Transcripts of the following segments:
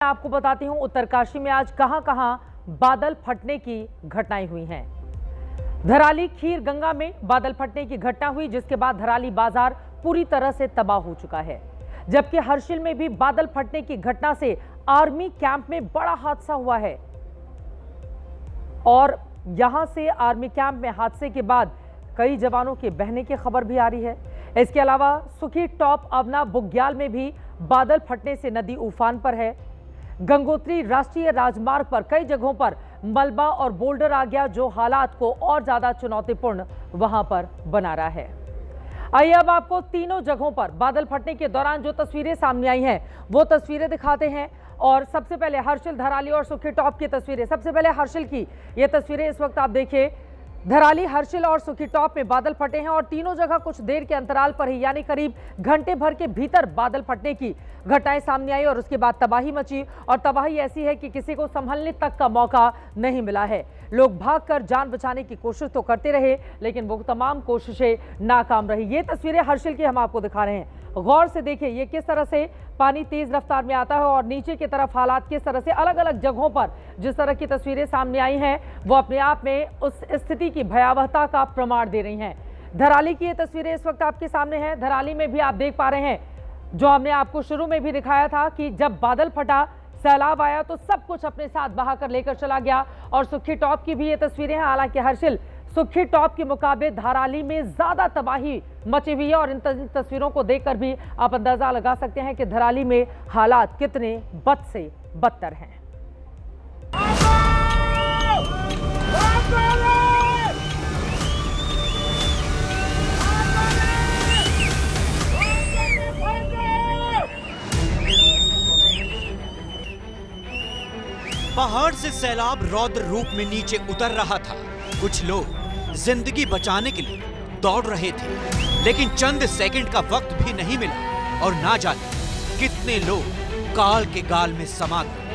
आपको बताती हूं उत्तरकाशी में आज कहां-कहां बादल फटने की घटनाएं हुई हैं। धराली खीर गंगा में बादल फटने की घटना हुई, जिसके बाद धराली बाजार पूरी तरह से तबाह हो चुका है। जबकि हर्षिल में भी बादल फटने की घटना से आर्मी कैंप में बड़ा हादसा हुआ है और यहां से आर्मी कैंप में हादसे के बाद कई जवानों के बहने की खबर भी आ रही है। इसके अलावा सुखी टॉप अवना बुग्याल में भी बादल फटने से नदी उफान पर है। गंगोत्री राष्ट्रीय राजमार्ग पर कई जगहों पर मलबा और बोल्डर आ गया, जो हालात को और ज्यादा चुनौतीपूर्ण वहां पर बना रहा है। आइए अब आपको तीनों जगहों पर बादल फटने के दौरान जो तस्वीरें सामने आई हैं वो तस्वीरें दिखाते हैं। और सबसे पहले हर्षिल, धराली और सुखी टॉप की तस्वीरें। सबसे पहले हर्षिल की ये तस्वीरें इस वक्त आप देखिए। धराली, हर्षिल और सुखी टॉप में बादल फटे हैं और तीनों जगह कुछ देर के अंतराल पर ही, यानी करीब घंटे भर के भीतर बादल फटने की घटनाएं सामने आई और उसके बाद तबाही मची। और तबाही ऐसी है कि किसी को संभलने तक का मौका नहीं मिला है। लोग भागकर जान बचाने की कोशिश तो करते रहे, लेकिन वो तमाम कोशिशें नाकाम रही। ये तस्वीरें हर्षिल की हम आपको दिखा रहे हैं। गौर से देखिए ये किस तरह से पानी तेज रफ्तार में आता है और नीचे की तरफ हालात किस तरह से अलग अलग जगहों पर जिस तरह की तस्वीरें सामने आई हैं वो अपने आप में उस स्थिति की भयावहता का प्रमाण दे रही हैं। धराली की ये तस्वीरें इस वक्त आपके सामने हैं। धराली में भी आप देख पा रहे हैं, जो हमने आपको शुरू में भी दिखाया था कि जब बादल फटा, सैलाब आया तो सब कुछ अपने साथ बहाकर लेकर चला गया। और सुखी टॉप की भी ये तस्वीरें हैं। हालांकि हर्षिल सुखी टॉप के मुकाबले धराली में ज्यादा तबाही मची हुई है और इन तस्वीरों को देखकर भी आप अंदाजा लगा सकते हैं कि धराली में हालात कितने बद से बदतर हैं। पहाड़ से सैलाब रौद्र रूप में नीचे उतर रहा था। कुछ लोग जिंदगी बचाने के लिए दौड़ रहे थे, लेकिन चंद सेकंड का वक्त भी नहीं मिला और ना जाने कितने लोग काल के गाल में समा गए।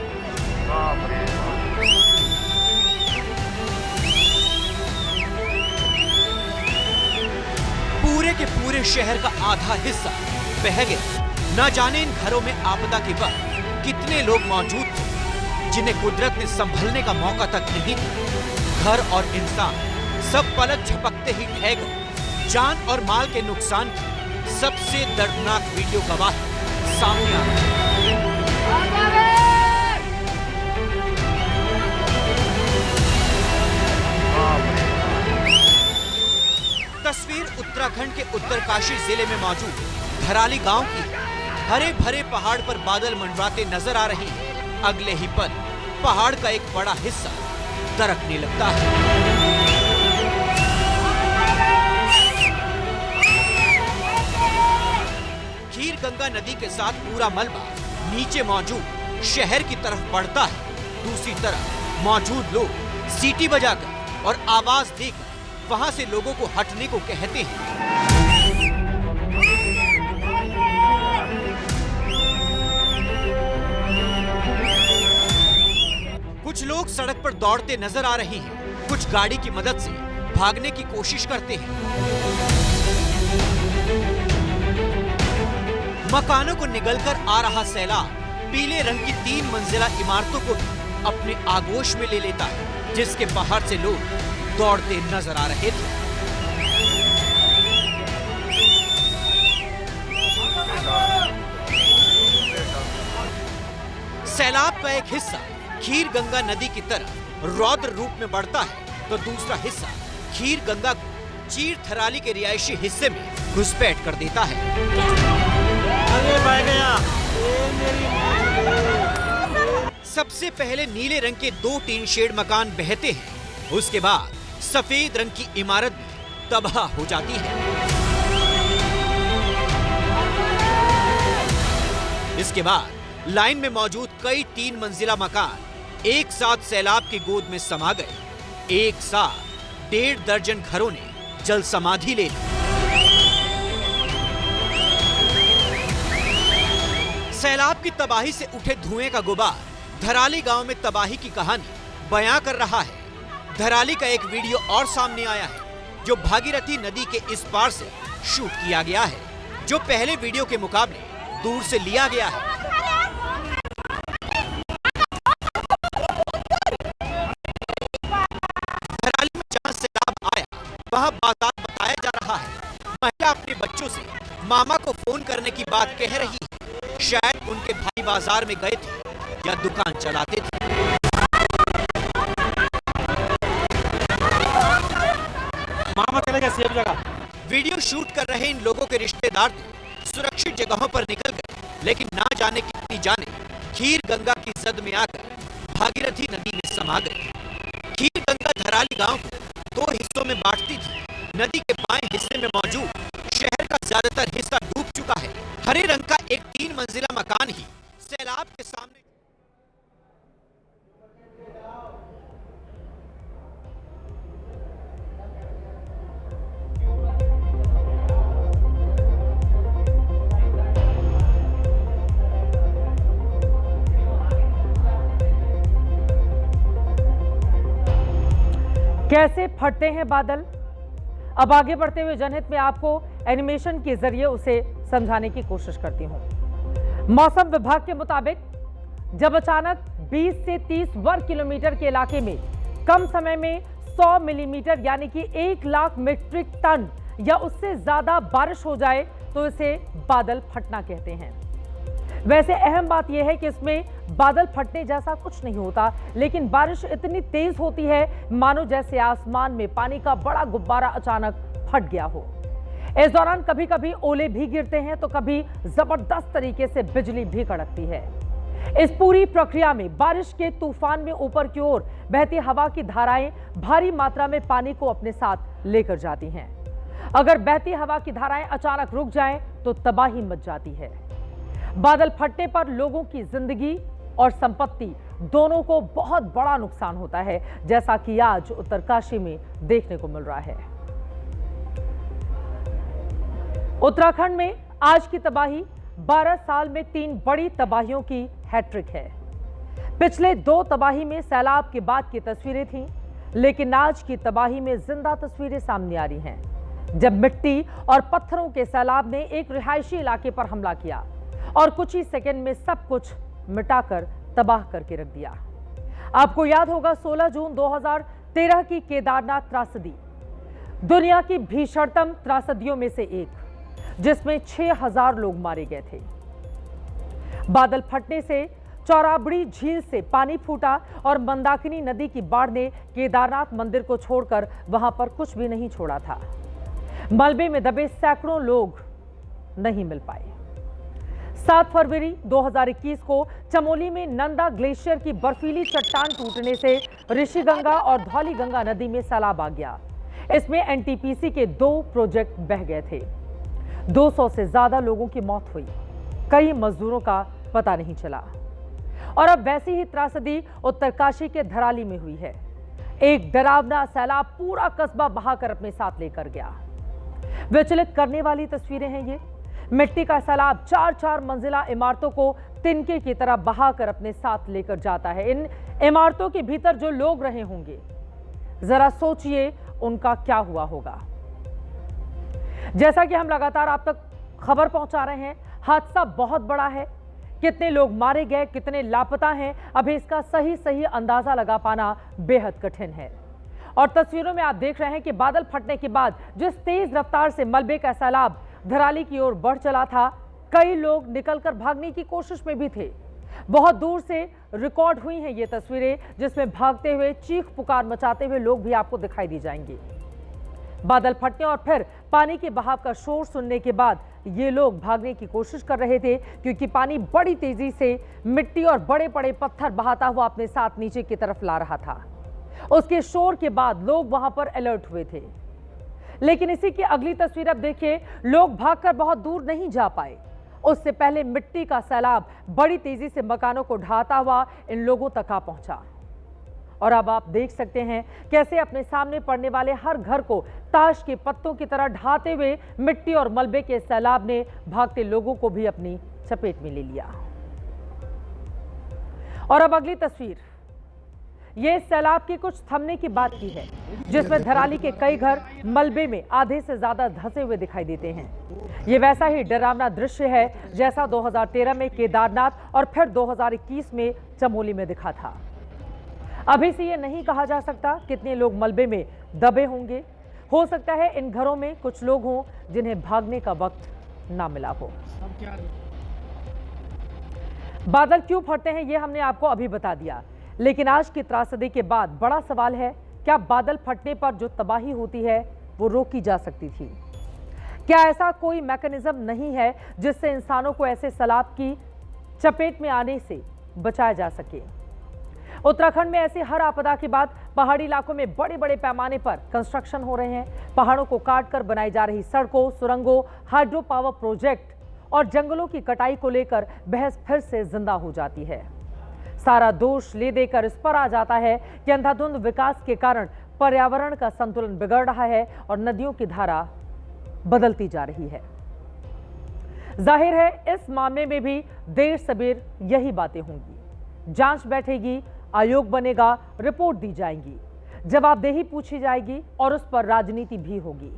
पूरे के पूरे शहर का आधा हिस्सा बह गया। ना जाने इन घरों में आपदा के वक्त कितने लोग मौजूद थे जिन्हें कुदरत ने संभलने का मौका तक नहीं दिया। घर और इंसान सब पलक झपकते ही ढह गए। जान और माल के नुकसान की सबसे दर्दनाक वीडियो गवाह सामने आ गई। तस्वीर उत्तराखंड के उत्तरकाशी जिले में मौजूद धराली गांव की। हरे भरे पहाड़ पर बादल मंडराते नजर आ रही है। अगले ही पल पहाड़ का एक बड़ा हिस्सा दरकने लगता है। खीर गंगा नदी के साथ पूरा मलबा नीचे मौजूद शहर की तरफ बढ़ता है। दूसरी तरफ मौजूद लोग सीटी बजाकर और आवाज देकर वहां से लोगों को हटने को कहते हैं। कुछ लोग सड़क पर दौड़ते नजर आ रहे हैं। कुछ गाड़ी की मदद से भागने की कोशिश करते हैं। मकानों को निगलकर आ रहा सैलाब पीले रंग की 3 मंजिला इमारतों को भी अपने आगोश में ले लेता है, जिसके बाहर से लोग दौड़ते नजर आ रहे थे। सैलाब का एक हिस्सा खीर गंगा नदी की तरफ रौद्र रूप में बढ़ता है, तो दूसरा हिस्सा खीर गंगा को चीर थराली के रिहायशी हिस्से में घुसपैठ कर देता है। सबसे पहले नीले रंग के 2 टीन शेड मकान बहते हैं। उसके बाद सफेद रंग की इमारत भी तबाह हो जाती है। इसके बाद लाइन में मौजूद कई 3 मंजिला मकान एक साथ सैलाब की गोद में समा गए। एक साथ 1.5 दर्जन घरों ने जल समाधि ले ली। सैलाब की तबाही से उठे धुएं का गुबार धराली गांव में तबाही की कहानी बयां कर रहा है। धराली का एक वीडियो और सामने आया है, जो भागीरथी नदी के इस पार से शूट किया गया है, जो पहले वीडियो के मुकाबले दूर से लिया गया है। बच्चों से मामा को फोन करने की बात कह रही है। शायद उनके भाई बाजार में गए थे या दुकान चलाते थे। मामा चले गए सेफ जगह। वीडियो शूट कर रहे इन लोगों के रिश्तेदार तो सुरक्षित जगहों पर निकल गए, लेकिन ना जाने कितनी जाने खीर गंगा की जद में आकर भागीरथी नदी में समा गई। खीर गंगा धराली गांव को 2 हिस्सों में बांटती थी। नदी के बाएं हिस्से में मौजूद शहर का ज्यादातर हिस्सा डूब चुका है। हरे रंग का एक 3 मंजिला मकान ही सैलाब के सामने। कैसे फटते हैं बादल? अब आगे बढ़ते हुए जनहित में आपको एनिमेशन के जरिए उसे समझाने की कोशिश करती हूं। मौसम विभाग के मुताबिक जब अचानक 20 से 30 वर्ग किलोमीटर के इलाके में कम समय में 100 मिलीमीटर यानी कि 1 लाख मीट्रिक टन या उससे ज्यादा बारिश हो जाए तो इसे बादल फटना कहते हैं। वैसे अहम बात यह है कि इसमें बादल फटने जैसा कुछ नहीं होता, लेकिन बारिश इतनी तेज होती है मानो जैसे आसमान में पानी का बड़ा गुब्बारा अचानक फट गया हो। इस दौरान कभी कभी ओले भी गिरते हैं तो कभी जबरदस्त तरीके से बिजली भी कड़कती है। इस पूरी प्रक्रिया में बारिश के तूफान में ऊपर की ओर बहती हवा की धाराएं भारी मात्रा में पानी को अपने साथ लेकर जाती हैं। अगर बहती हवा की धाराएं अचानक रुक जाएं तो तबाही मच जाती है। बादल फटने पर लोगों की जिंदगी और संपत्ति दोनों को बहुत बड़ा नुकसान होता है, जैसा कि आज उत्तरकाशी में देखने को मिल रहा है। उत्तराखंड में आज की तबाही 12 साल में 3 बड़ी तबाहियों की हैट्रिक है। पिछले 2 तबाही में सैलाब के बाद की तस्वीरें थीं, लेकिन आज की तबाही में जिंदा तस्वीरें सामने आ रही हैं, जब मिट्टी और पत्थरों के सैलाब ने एक रिहायशी इलाके पर हमला किया और कुछ ही सेकंड में सब कुछ मिटाकर तबाह करके रख दिया। आपको याद होगा 16 जून 2013 की केदारनाथ त्रासदी दुनिया की भीषणतम त्रासदियों में से एक, जिसमें 6000 लोग मारे गए थे। बादल फटने से चौराबड़ी झील से पानी फूटा और मंदाकिनी नदी की बाढ़ ने केदारनाथ मंदिर को छोड़कर वहां पर कुछ भी नहीं छोड़ा था। मलबे में दबे सैकड़ों लोग नहीं मिल पाए। 7 फरवरी 2021 को चमोली में नंदा ग्लेशियर की बर्फीली चट्टान टूटने से ऋषिगंगा और धौलीगंगा नदी में सैलाब आ गया। इसमें एनटीपीसी के 2 प्रोजेक्ट बह गए थे। 200 से ज्यादा लोगों की मौत हुई, कई मजदूरों का पता नहीं चला। और अब वैसी ही त्रासदी उत्तरकाशी के धराली में हुई है। एक डरावना सैलाब पूरा कस्बा बहाकर अपने साथ लेकर गया। विचलित करने वाली तस्वीरें हैं ये। मिट्टी का सैलाब 4-4 मंजिला इमारतों को तिनके की तरह बहाकर अपने साथ लेकर जाता है। इन इमारतों के भीतर जो लोग रहे होंगे, जरा सोचिए उनका क्या हुआ होगा। जैसा कि हम लगातार आप तक खबर पहुंचा रहे हैं, हादसा बहुत बड़ा है। कितने लोग मारे गए, कितने लापता हैं, अभी इसका सही अंदाजा लगा पाना बेहद कठिन है। और तस्वीरों में आप देख रहे हैं कि बादल फटने के बाद जिस तेज रफ्तार से मलबे का सैलाब धराली की ओर बढ़ चला था, कई लोग निकलकर भागने की कोशिश में भी थे। बहुत दूर से रिकॉर्ड हुई हैं ये तस्वीरें, जिसमें भागते हुए चीख पुकार मचाते हुए लोग भी आपको दिखाई दी जाएंगे। बादल फटने और फिर पानी के बहाव का शोर सुनने के बाद ये लोग भागने की कोशिश कर रहे थे, क्योंकि पानी बड़ी तेजी से मिट्टी और बड़े बड़े पत्थर बहाता हुआ अपने साथ नीचे की तरफ ला रहा था। उसके शोर के बाद लोग वहां पर अलर्ट हुए थे। लेकिन इसी की अगली तस्वीर अब देखिए, लोग भागकर बहुत दूर नहीं जा पाए। उससे पहले मिट्टी का सैलाब बड़ी तेजी से मकानों को ढाता हुआ इन लोगों तक आ पहुंचा। और अब आप देख सकते हैं कैसे अपने सामने पड़ने वाले हर घर को ताश के पत्तों की तरह ढाते हुए मिट्टी और मलबे के सैलाब ने भागते लोगों को भी अपनी चपेट में ले लिया। और अब अगली तस्वीर, ये सैलाब की कुछ थमने की बात की है, जिसमें धराली के कई घर मलबे में आधे से ज्यादा धंसे हुए दिखाई देते हैं। ये वैसा ही डरावना दृश्य है जैसा 2013 में केदारनाथ और फिर 2021 में चमोली में दिखा था। अभी से ये नहीं कहा जा सकता कितने लोग मलबे में दबे होंगे। हो सकता है इन घरों में कुछ लोग हों जिन्हें भागने का वक्त ना मिला हो। बादल क्यों फटते हैं ये हमने आपको अभी बता दिया, लेकिन आज की त्रासदी के बाद बड़ा सवाल है, क्या बादल फटने पर जो तबाही होती है वो रोकी जा सकती थी? क्या ऐसा कोई मैकेनिज्म नहीं है जिससे इंसानों को ऐसे सैलाब की चपेट में आने से बचाया जा सके? उत्तराखंड में ऐसी हर आपदा के बाद पहाड़ी इलाकों में बड़े बड़े पैमाने पर कंस्ट्रक्शन हो रहे हैं। पहाड़ों को काटकर बनाई जा रही सड़कों, सुरंगों, हाइड्रो पावर प्रोजेक्ट और जंगलों की कटाई को लेकर बहस फिर से जिंदा हो जाती है। सारा दोष ले देकर इस पर आ जाता है कि अंधाधुंध विकास के कारण पर्यावरण का संतुलन बिगड़ रहा है और नदियों की धारा बदलती जा रही है। जाहिर है इस मामले में भी देर सबेर यही बातें होंगी। जांच बैठेगी, आयोग बनेगा, रिपोर्ट दी जाएगी, जवाबदेही पूछी जाएगी और उस पर राजनीति भी होगी।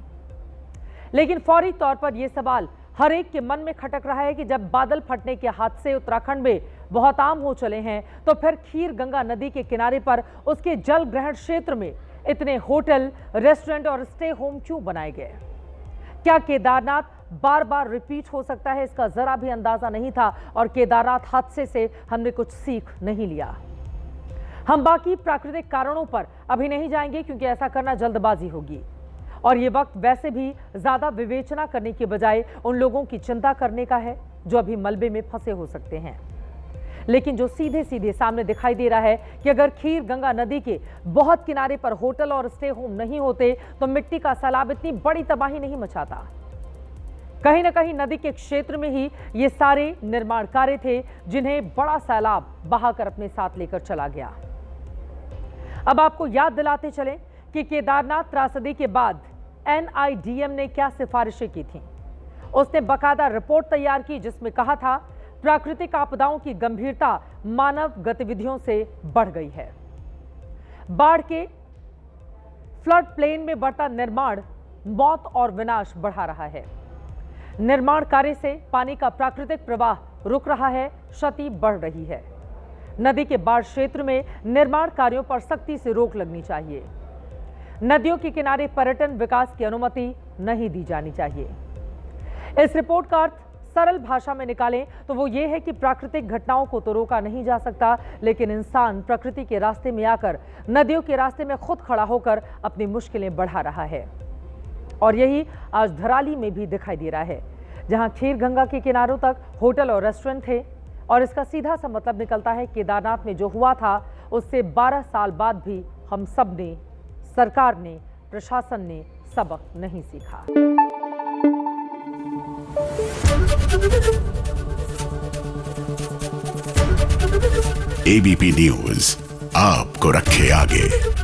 लेकिन फौरी तौर पर यह सवाल हर एक के मन में खटक रहा है कि जब बादल फटने के हादसे उत्तराखंड में बहुत आम हो चले हैं, तो फिर खीर गंगा नदी के किनारे पर उसके जल ग्रहण क्षेत्र में इतने होटल, रेस्टोरेंट और स्टे होम क्यों बनाए गए? क्या केदारनाथ बार बार रिपीट हो सकता है? इसका जरा भी अंदाजा नहीं था और केदारनाथ हादसे से हमने कुछ सीख नहीं लिया। हम बाकी प्राकृतिक कारणों पर अभी नहीं जाएंगे क्योंकि ऐसा करना जल्दबाजी होगी और ये वक्त वैसे भी ज्यादा विवेचना करने के बजाय उन लोगों की चिंता करने का है जो अभी मलबे में फंसे हो सकते हैं। लेकिन जो सीधे सीधे सामने दिखाई दे रहा है कि अगर खीर गंगा नदी के बहुत किनारे पर होटल और स्टे होम नहीं होते तो मिट्टी का सैलाब इतनी बड़ी तबाही नहीं मचाता। कहीं ना कहीं नदी के क्षेत्र में ही ये सारे निर्माण कार्य थे जिन्हें बड़ा सैलाब बहाकर अपने साथ लेकर चला गया। अब आपको याद दिलाते चलें कि केदारनाथ त्रासदी के बाद NIDM ने क्या सिफारिशें की थीं। उसने बाकायदा रिपोर्ट तैयार की जिसमें कहा था प्राकृतिक आपदाओं की गंभीरता मानव गतिविधियों से बढ़ गई है। बाढ़ के फ्लड प्लेन में बढ़ता निर्माण मौत और विनाश बढ़ा रहा है। निर्माण कार्य से पानी का प्राकृतिक प्रवाह रुक रहा है, क्षति बढ़ रही है। नदी के बाढ़ क्षेत्र में निर्माण कार्यों पर सख्ती से रोक लगनी चाहिए। नदियों के किनारे पर्यटन विकास की अनुमति नहीं दी जानी चाहिए। इस रिपोर्ट का अर्थ सरल भाषा में निकालें तो वो ये है कि प्राकृतिक घटनाओं को तो रोका नहीं जा सकता, लेकिन इंसान प्रकृति के रास्ते में आकर नदियों के रास्ते में खुद खड़ा होकर अपनी मुश्किलें बढ़ा रहा है। और यही आज धराली में भी दिखाई दे रहा है, जहां खीर गंगा के किनारों तक होटल और रेस्टोरेंट थे और इसका सीधा सा मतलब निकलता है केदारनाथ में जो हुआ था उससे 12 साल बाद भी हम सब ने, सरकार ने, प्रशासन ने सबक नहीं सीखा। ABP न्यूज़ आपको रखे आगे।